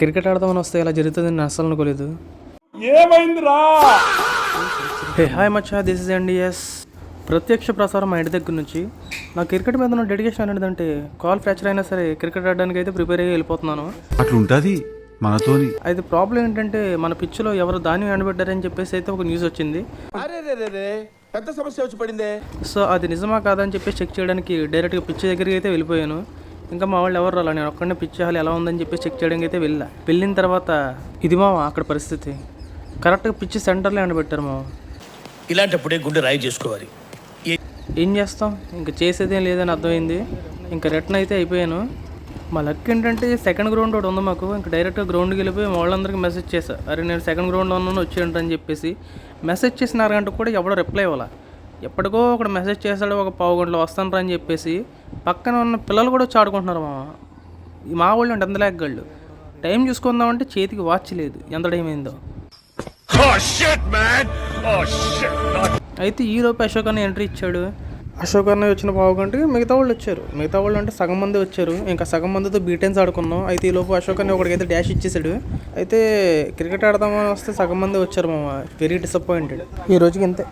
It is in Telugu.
క్రికెట్ ఆడదామని వస్తే ఇలా జరుగుతుంది నేను అస్సలు అనుకోలేదు. Hey hi Maccha, this is NDS. ప్రత్యక్ష ప్రసారం మా ఇంటి దగ్గర నుంచి. నా క్రికెట్ మీద ఉన్న డెడికేషన్ అనేదంటే కాల్ ఫ్రాక్చర్ అయినా సరే క్రికెట్ ఆడడానికి అయితే ప్రిపేర్ అయ్యి వెళ్ళిపోతున్నాను. అట్లుంటది మనతోని. అయితే ప్రాబ్లం ఏంటంటే మన పిచ్లో ఎవరు ధాన్యం ఎండబెట్టారని చెప్పేసి అయితే ఒక న్యూస్ వచ్చింది. పెద్ద సమస్య వచ్చి పడిందే. సో అది నిజమా కాదని చెప్పేసి చెక్ చేయడానికి డైరెక్ట్గా పిచ్ దగ్గరికి అయితే వెళ్ళిపోయాను. ఇంకా మా వాళ్ళు ఎవరు రాలా, నేను ఒక్కడనే పిచ్ హాల్ ఎలా ఉందని చెప్పేసి చెక్ చేయడానికి అయితే వెళ్ళిన తర్వాత ఇది మావా అక్కడ పరిస్థితి. కరెక్ట్గా పిచ్ సెంటర్లో ఎండబెట్టారు మావా. ఇలాంటప్పుడే గుండె రాయి చేసుకోవాలి. ఏం చేస్తాం, ఇంకా చేసేదేం లేదని అర్థమైంది. ఇంకా రిటర్న్ అయితే అయిపోయాను. మా లక్ ఏంటంటే సెకండ్ గ్రౌండ్ ఒకటి ఉంది మాకు. ఇంకా డైరెక్ట్గా గ్రౌండ్కి వెళ్ళిపోయి మా వాళ్ళందరికీ మెసేజ్ చేశా, అరే నేను సెకండ్ గ్రౌండ్లో ఉన్నాను వచ్చేయండి అని చెప్పేసి. మెసేజ్ చేసిన అరగంటకు కూడా ఎవడో రిప్లై ఇవ్వాలా. ఎప్పటికో ఒకటి మెసేజ్ చేశాడు, ఒక పావు గంటలో వస్తాను అని చెప్పేసి. పక్కన ఉన్న పిల్లలు కూడా వచ్చి ఆడుకుంటున్నారు మా వాళ్ళు అంటే ఎంత లేకగాళ్ళు. టైం చూసుకుందామంటే చేతికి వాచ్ లేదు, ఎంత టైం అయిందో. అయితే ఈలోపు అశోక్ అన్న ఎంట్రీ ఇచ్చాడు. అశోక్ అన్న వచ్చిన పావు గంటకి మిగతా వాళ్ళు వచ్చారు. మిగతా వాళ్ళు అంటే సగం మంది వచ్చారు. ఇంకా సగం మందితో బీటెన్స్ ఆడుకున్నాం. అయితే ఈలోపు అశోక్ అన్న ఒకటికైతే డాష్ ఇచ్చేసాడు. అయితే క్రికెట్ ఆడదామని వస్తే సగం మంది వచ్చారు మామ. Very disappointed. ఈ రోజుకి ఇంతే.